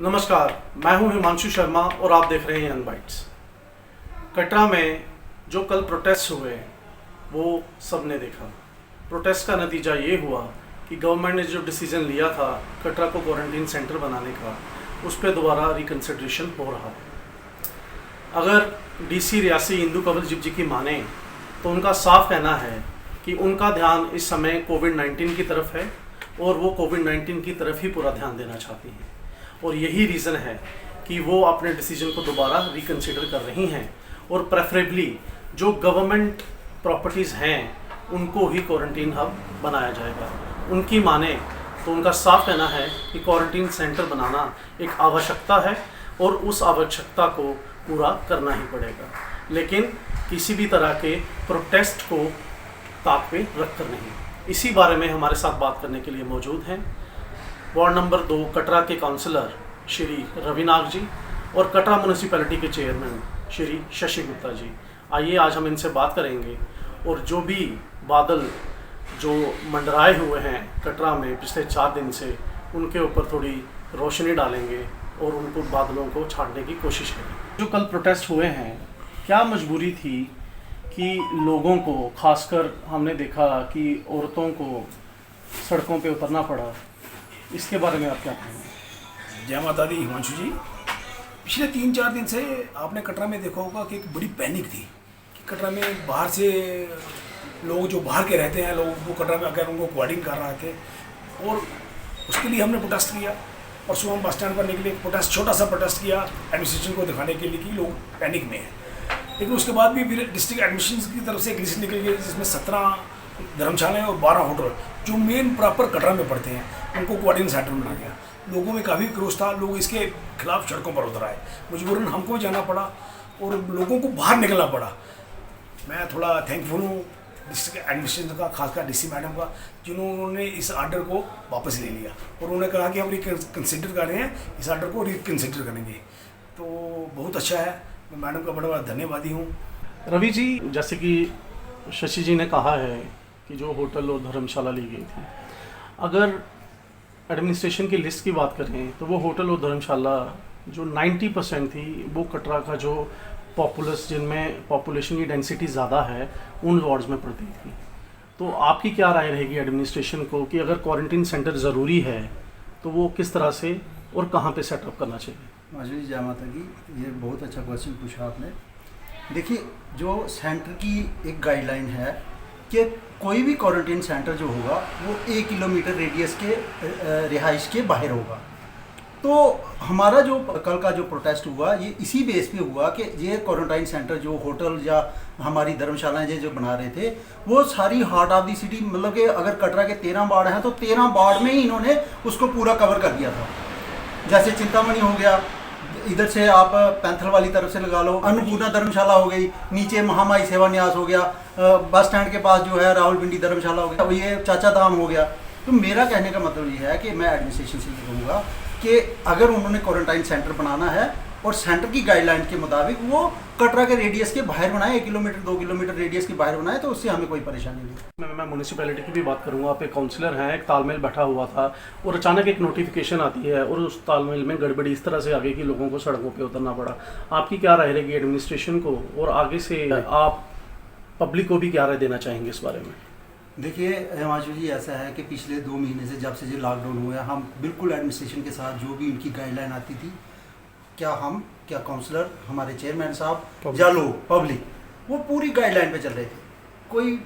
नमस्कार, मैं हूं हिमांशु शर्मा और आप देख रहे हैं यंग बाइट्स। कटरा में जो कल प्रोटेस्ट हुए वो सबने देखा। प्रोटेस्ट का नतीजा ये हुआ कि गवर्नमेंट ने जो डिसीजन लिया था कटरा को क्वारंटीन सेंटर बनाने का, उस पर दोबारा रिकन्सिडरेशन हो रहा है। अगर डीसी रियासी इंदु कंवल जी की माने तो उनका साफ कहना है कि उनका ध्यान इस समय कोविड-19 की तरफ है और वो कोविड-19 की तरफ ही पूरा ध्यान देना चाहती हैं, और यही रीज़न है कि वो अपने डिसीजन को दोबारा रिकन्सिडर कर रही हैं और प्रेफरेबली जो गवर्नमेंट प्रॉपर्टीज़ हैं उनको ही क्वारंटीन हब बनाया जाएगा। उनकी माने तो उनका साफ कहना है कि क्वारंटीन सेंटर बनाना एक आवश्यकता है और उस आवश्यकता को पूरा करना ही पड़ेगा, लेकिन किसी भी तरह के प्रोटेस्ट को ताक पे रख कर नहीं। इसी बारे में हमारे साथ बात करने के लिए मौजूद हैं वार्ड नंबर 2 कटरा के काउंसलर श्री रविनाग जी और कटरा म्यूनिसिपैलिटी के चेयरमैन श्री शशि गुप्ता जी। आइए आज हम इनसे बात करेंगे और जो भी बादल जो मंडराए हुए हैं कटरा में पिछले 4 दिन से, उनके ऊपर थोड़ी रोशनी डालेंगे और उनको बादलों को छाड़ने की कोशिश करेंगे। जो कल प्रोटेस्ट हुए हैं, क्या मजबूरी थी कि लोगों को, खासकर हमने देखा कि औरतों को सड़कों पे उतरना पड़ा, इसके बारे में आप क्या कहेंगे? जय माता दी। हिमांशु जी, पिछले 3-4 दिन से आपने कटरा में देखा होगा कि एक बड़ी पैनिक थी कि कटरा में बाहर से लोग जो बाहर के रहते हैं, लोग वो कटरा में आकर उनको क्वारंटीन कर रहे थे, और उसके लिए हमने प्रोटेस्ट किया। और सुबह हम बस स्टैंड पर निकले, प्रोटेस्ट, छोटा सा प्रोटेस्ट किया एडमिनिस्ट्रेशन को दिखाने के लिए कि लोग पैनिक में हैं। लेकिन उसके बाद भी फिर डिस्ट्रिक्ट एडमिनिस्ट्रेशन की तरफ से एक लिस्ट निकल गई जिसमें 17 धर्मशालाएँ और 12 होटल जो मेन प्रॉपर कटरा में पड़ते हैं उनको क्वारंटीन सेंटर बना गया। लोगों में काफ़ी क्रोध था, लोग इसके खिलाफ सड़कों पर उतर आए। मजबूरन हमको जाना पड़ा और लोगों को बाहर निकलना पड़ा। मैं थोड़ा थैंकफुल हूँ डिस्ट्रिक्ट एडमिनिस्ट्रेशन का, खासकर डीसी मैडम का, जिन्होंने इस आर्डर को वापस ले लिया और उन्होंने कहा कि हम रिकन्सिडर कर रहे हैं, इस आर्डर को रिकन्सिडर करेंगे। तो बहुत अच्छा है, मैं मैडम का बड़ा बड़ा धन्यवादी हूँ। रवि जी, जैसे कि शशि जी ने कहा है कि जो होटल और धर्मशाला ली गई थी, अगर एडमिनिस्ट्रेशन की लिस्ट की बात करें तो वो होटल और धर्मशाला जो 90% थी वो कटरा का जो पॉपुलस, जिनमें पॉपुलेशन की डेंसिटी ज़्यादा है, उन वार्ड्स में पड़ती थी। तो आपकी क्या राय रहेगी एडमिनिस्ट्रेशन को कि अगर क्वारंटीन सेंटर ज़रूरी है तो वो किस तरह से और कहाँ पे सेटअप करना चाहिए? माजूरी जय माता की, ये बहुत अच्छा क्वेश्चन पूछा आपने। देखिए, जो सेंटर की एक गाइडलाइन है कि कोई भी क्वारंटीन सेंटर जो होगा वो 1 किलोमीटर रेडियस के रिहाइश के बाहर होगा। तो हमारा जो कल का जो प्रोटेस्ट हुआ ये इसी बेस पे हुआ कि ये क्वारंटाइन सेंटर जो होटल या हमारी धर्मशालाएं जो बना रहे थे वो सारी हार्ट ऑफ द सिटी, मतलब कि अगर कटरा के 13 वार्ड हैं तो 13 वार्ड में ही इन्होंने उसको पूरा कवर कर दिया था। जैसे चिंतामणि हो गया, इधर से आप पैंथल वाली तरफ से लगा लो, अन्नपूर्णा धर्मशाला हो गई, नीचे महामाई सेवा न्यास हो गया, बस स्टैंड के पास जो है रावलपिंडी धर्मशाला हो गया, ये चाचा धाम हो गया। तो मेरा कहने का मतलब ये है कि मैं एडमिनिस्ट्रेशन से ये कहूँगा कि अगर उन्होंने क्वारंटाइन सेंटर बनाना है और सेंटर की गाइडलाइन के मुताबिक वो कटरा के रेडियस के बाहर बनाए, 1 किलोमीटर 2 किलोमीटर रेडियस के बाहर बनाए, तो उससे हमें कोई परेशानी नहीं। मैं म्यूनिसिपैलिटी की भी बात करूंगा। आप एक काउंसलर हैं, एक तालमेल बैठा हुआ था और अचानक एक नोटिफिकेशन आती है और उस तालमेल में गड़बड़ी इस तरह से आ गई कि लोगों को सड़कों पे उतरना पड़ा। आपकी क्या राय रहेगी एडमिनिस्ट्रेशन को, और आगे से आप पब्लिक को भी क्या राय देना चाहेंगे इस बारे में? देखिए हिमांशु जी, ऐसा है कि पिछले 2 महीने से जब से ये लॉकडाउन हुआ, हम बिल्कुल एडमिनिस्ट्रेशन के साथ जो भी इनकी गाइडलाइन आती थी, क्या काउंसलर, हमारे चेयरमैन साहब या लोग पब्लिक, वो पूरी गाइडलाइन पे चल रहे थे। कोई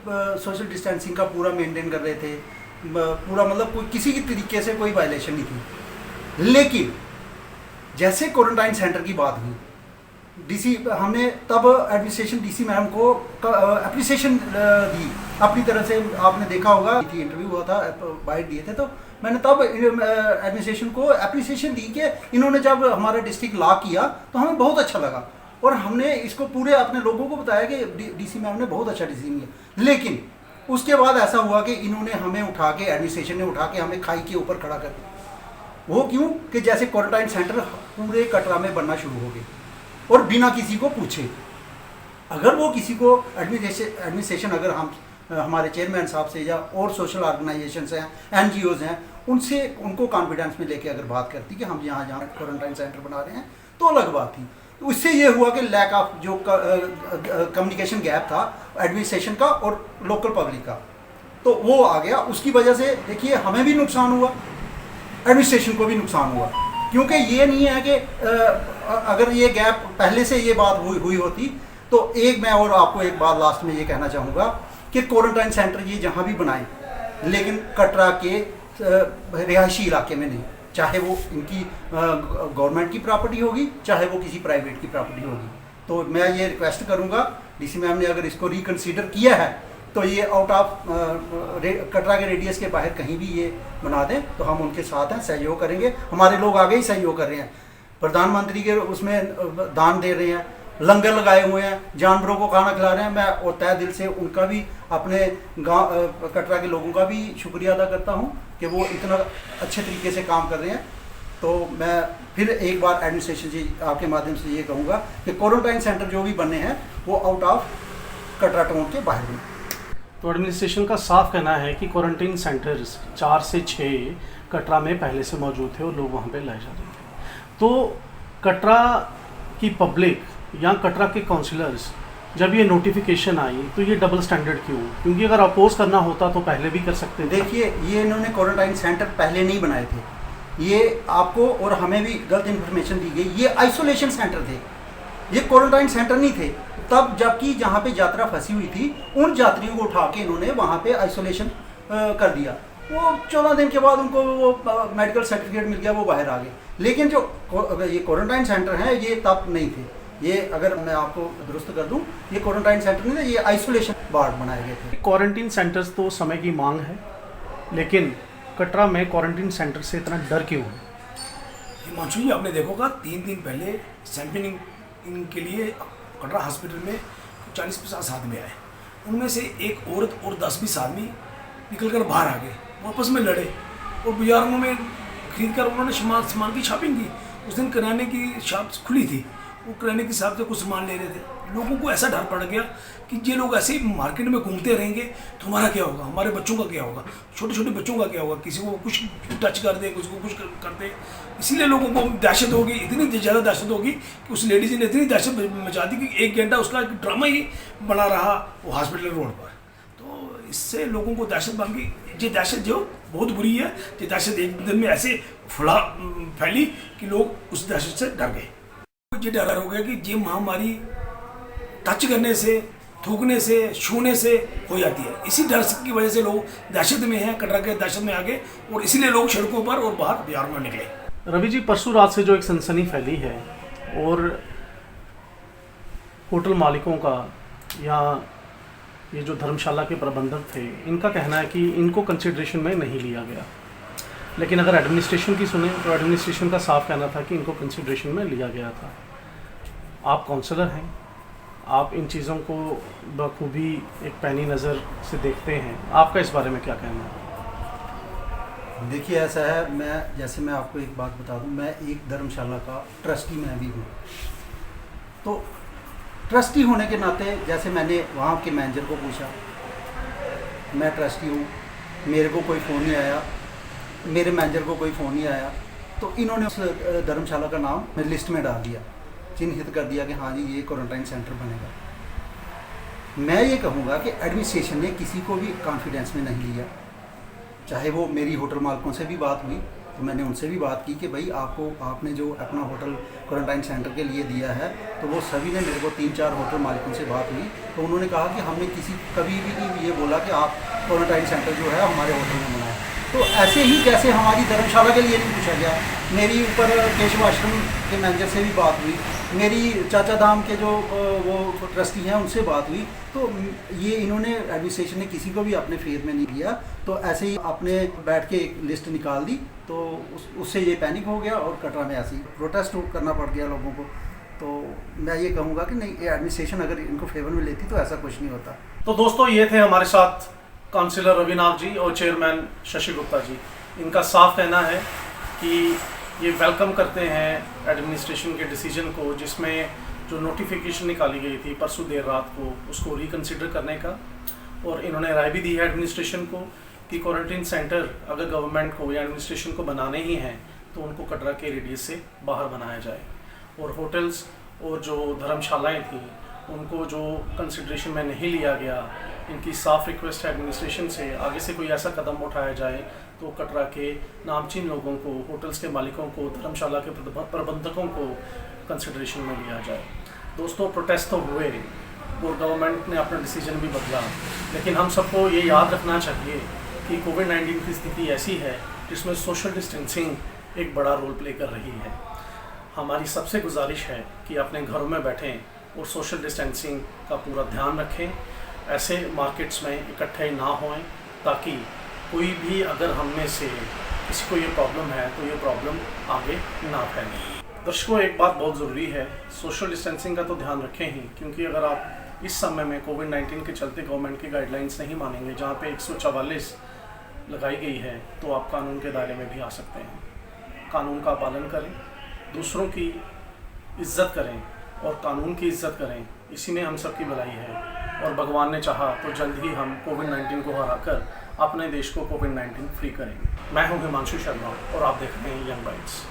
सोशल डिस्टेंसिंग का पूरा मेंटेन कर रहे थे, पूरा, मतलब कोई किसी की तरीके से कोई वायलेशन नहीं थी। लेकिन जैसे क्वारंटाइन सेंटर की बात हुई, डीसी, हमने तब एडमिनिस्ट्रेशन डीसी मैम को एप्रिसिएशन दी अपनी तरफ से। आपने देखा होगा कि इंटरव्यू हुआ था, बाइट दिए थे, तो मैंने तब एडमिनिस्ट्रेशन को एप्रिसिएशन दी कि इन्होंने जब हमारा डिस्ट्रिक्ट लॉ किया तो हमें बहुत अच्छा लगा और हमने इसको पूरे अपने लोगों को बताया कि डीसी मैम ने बहुत अच्छा डिसीजन लिया। लेकिन उसके बाद ऐसा हुआ कि इन्होंने हमें उठा के, एडमिनिस्ट्रेशन ने उठा के हमें खाई के ऊपर खड़ा कर दिया। वो क्यों कि जैसे क्वारंटाइन सेंटर पूरे कटरा में बनना शुरू हो गए और बिना किसी को पूछे। अगर वो किसी को एडमिनिस्ट्रेशन अगर हम हमारे चेयरमैन साहब से या और सोशल ऑर्गेनाइजेशन हैं, NGOs हैं, उनसे उनको कॉन्फिडेंस में लेके अगर बात करती कि हम यहाँ जहाँ क्वारंटाइन सेंटर बना रहे हैं तो अलग बात थी। तो इससे ये हुआ कि लैक ऑफ जो कम्युनिकेशन गैप था एडमिनिस्ट्रेशन का और लोकल पब्लिक का, तो वो आ गया। उसकी वजह से देखिए हमें भी नुकसान हुआ, एडमिनिस्ट्रेशन को भी नुकसान हुआ, क्योंकि ये नहीं है कि अगर ये गैप पहले से ये बात हुई होती तो मैं और आपको एक बात लास्ट में ये कहना चाहूँगा कि क्वारंटाइन सेंटर ये जहाँ भी बनाए, लेकिन कटरा के रिहायशी इलाके में नहीं, चाहे वो इनकी गवर्नमेंट की प्रॉपर्टी होगी, चाहे वो किसी प्राइवेट की प्रॉपर्टी होगी। तो मैं ये रिक्वेस्ट करूँगा डीसी मैम ने अगर इसको रिकन्सिडर किया है तो ये आउट ऑफ कटरा के रेडियस के बाहर कहीं भी ये बना दें तो हम उनके साथ हैं, सहयोग करेंगे। हमारे लोग आगे ही सहयोग कर रहे हैं, प्रधानमंत्री के उसमें दान दे रहे हैं, लंगर लगाए हुए हैं, जानवरों को खाना खिला रहे हैं। मैं और तय दिल से उनका भी, अपने गाँव कटरा के लोगों का भी शुक्रिया अदा करता हूँ कि वो इतना अच्छे तरीके से काम कर रहे हैं। तो मैं फिर एक बार एडमिनिस्ट्रेशन से आपके माध्यम से ये कहूँगा कि क्वारंटाइन सेंटर जो भी बने हैं वो आउट ऑफ कटरा टाउन के बाहर बने। तो एडमिनिस्ट्रेशन का साफ कहना है कि क्वारंटाइन सेंटर्स 4 से 6 कटरा में पहले से मौजूद थे और लोग वहाँ पे लाए जा रहे थे। तो कटरा की पब्लिक या कटरा के काउंसिलर्स जब ये नोटिफिकेशन आई तो ये डबल स्टैंडर्ड क्यों? क्योंकि अगर अपोज करना होता तो पहले भी कर सकते थे। देखिए ये इन्होंने क्वारंटाइन सेंटर पहले नहीं बनाए थे, ये आपको और हमें भी गलत इन्फॉर्मेशन दी गई। ये आइसोलेशन सेंटर थे, ये क्वारंटाइन सेंटर नहीं थे तब, जबकि जहाँ पे यात्रा फंसी हुई थी उन यात्रियों को उठा के इन्होंने वहाँ पे आइसोलेशन कर दिया। वो 14 दिन के बाद उनको वो मेडिकल सर्टिफिकेट मिल गया, वो बाहर आ गए। लेकिन जो ये क्वारंटाइन सेंटर हैं ये तब नहीं थे। ये अगर मैं आपको दुरुस्त कर दूं, ये क्वारंटाइन सेंटर नहीं थे, ये आइसोलेशन वार्ड बनाए गए थे। क्वारंटीन सेंटर्स तो समय की मांग है, लेकिन कटरा में क्वारंटीन सेंटर से इतना डर क्यों है? हिमांशु जी आपने देखा होगा 3 दिन पहले सैंपलिंग के लिए कटरा हॉस्पिटल में 40-50 आदमी आए, उनमें से एक औरत और 10-20 आदमी निकल कर बाहर आ गए, वापस में लड़े और बाजारों में खरीद कर उन्होंने सामान की शॉपिंग की। उस दिन किराने की शॉप खुली थी, वो किराने के हिसाब से कुछ सामान ले रहे थे। लोगों को ऐसा डर पड़ गया कि ये लोग ऐसे ही मार्केट में घूमते रहेंगे तो हमारा क्या होगा, हमारे बच्चों का क्या होगा, छोटे छोटे बच्चों का क्या होगा, किसी को कुछ टच कर दे, किसी को कुछ कर दे। इसीलिए लोगों को दहशत होगी, इतनी ज़्यादा दहशत होगी कि उस लेडीज ने इतनी दहशत मचा दी कि 1 घंटा उसका ड्रामा ही बना रहा वो हॉस्पिटल रोड पर। तो इससे लोगों को दहशत बन गई। ये दहशत जो बहुत बुरी है, ये दहशत एक दिन में ऐसे फैली कि लोग उस दहशत से डर गए। ये डर हो गया कि ये महामारी टच करने से, थूकने से, छूने से हो जाती है। इसी डर की वजह से लोग दहशत में हैं, कटरा के दहशत में आ गए और इसीलिए लोग सड़कों पर और बाहर बाजार में निकले। रवि जी, परसों रात से जो एक सनसनी फैली है और होटल मालिकों का या ये जो धर्मशाला के प्रबंधक थे, इनका कहना है कि इनको कंसिडरेशन में नहीं लिया गया। लेकिन अगर एडमिनिस्ट्रेशन की सुने तो एडमिनिस्ट्रेशन का साफ कहना था कि इनको कंसिडरेशन में लिया गया था। आप काउंसलर हैं, आप इन चीज़ों को बखूबी एक पैनी नज़र से देखते हैं, आपका इस बारे में क्या कहना है? देखिए ऐसा है, जैसे मैं आपको एक बात बता दूं, मैं एक धर्मशाला का ट्रस्टी मैं भी हूँ। तो ट्रस्टी होने के नाते जैसे मैंने वहाँ के मैनेजर को पूछा, मैं ट्रस्टी हूँ, मेरे को कोई फ़ोन नहीं आया, मेरे मैनेजर को कोई फ़ोन नहीं आया, तो इन्होंने उस धर्मशाला का नाम लिस्ट में डाल दिया, चिन्हित कर दिया कि हाँ जी ये क्वारंटाइन सेंटर बनेगा। मैं ये कहूँगा कि एडमिनिस्ट्रेशन ने किसी को भी कॉन्फिडेंस में नहीं लिया। चाहे वो मेरी होटल मालिकों से भी बात हुई तो मैंने उनसे भी बात की कि भाई आपने जो अपना होटल क्वारंटाइन सेंटर के लिए दिया है, तो वो सभी ने, मेरे को 3-4 होटल मालिकों से बात हुई तो उन्होंने कहा कि हमने कभी भी ये बोला कि आप क्वारंटाइन सेंटर जो है हमारे होटल में बनाएं। तो ऐसे ही जैसे हमारी धर्मशाला के लिए नहीं पूछा गया, मेरी ऊपर केशव आश्रम के मैनेजर से भी बात हुई, मेरी चाचा धाम के जो वो ट्रस्टी हैं उनसे बात हुई, तो ये इन्होंने एडमिनिस्ट्रेशन ने किसी को भी अपने फेयर में नहीं लिया। तो ऐसे ही आपने बैठ के एक लिस्ट निकाल दी, तो उससे ये पैनिक हो गया और कटरा में ऐसे ही प्रोटेस्ट करना पड़ गया लोगों को। तो मैं ये कहूँगा कि नहीं, एडमिनिस्ट्रेशन अगर इनको फेवर में लेती तो ऐसा कुछ नहीं होता। तो दोस्तों, ये थे हमारे साथ काउंसिलर रविनाथ जी और चेयरमैन शशि गुप्ता जी। इनका साफ कहना है कि ये वेलकम करते हैं एडमिनिस्ट्रेशन के डिसीजन को, जिसमें जो नोटिफिकेशन निकाली गई थी परसों देर रात को, उसको रिकंसिडर करने का, और इन्होंने राय भी दी है एडमिनिस्ट्रेशन को कि क्वारंटीन सेंटर अगर गवर्नमेंट को या एडमिनिस्ट्रेशन को बनाने ही हैं तो उनको कटरा के रेडियस से बाहर बनाया जाए। और होटल्स और जो धर्मशालाएं थी उनको जो कंसिडरेशन में नहीं लिया गया, इनकी साफ रिक्वेस्ट है एडमिनिस्ट्रेशन से आगे से कोई ऐसा कदम उठाया जाए तो कटरा के नामचीन लोगों को, होटल्स के मालिकों को, धर्मशाला के प्रबंधकों को कंसिडरेशन में लिया जाए। दोस्तों, प्रोटेस्ट तो हुए और गवर्नमेंट ने अपना डिसीजन भी बदला, लेकिन हम सबको ये याद रखना चाहिए कि कोविड-19 की स्थिति ऐसी है जिसमें सोशल डिस्टेंसिंग एक बड़ा रोल प्ले कर रही है। हमारी सबसे गुजारिश है कि अपने घरों में बैठें और सोशल डिस्टेंसिंग का पूरा ध्यान रखें, ऐसे मार्केट्स में इकट्ठे ना होएं ताकि कोई भी अगर हम में से किसी को ये प्रॉब्लम है तो ये प्रॉब्लम आगे ना फैले। दर्शकों, एक बात बहुत ज़रूरी है, सोशल डिस्टेंसिंग का तो ध्यान रखें ही, क्योंकि अगर आप इस समय में कोविड-19 के चलते गवर्नमेंट की गाइडलाइंस नहीं मानेंगे, जहाँ पे 144 लगाई गई है, तो आप कानून के दायरे में भी आ सकते हैं। कानून का पालन करें, दूसरों की इज्जत करें और कानून की इज्जत करें, इसी में हम सबकी भलाई है। और भगवान ने चाहा तो जल्द ही हम कोविड-19 को हराकर अपने देश को कोविड-19 फ्री करेंगे। मैं हूं हिमांशु शर्मा और आप देख रहे हैं यंग बाइट्स।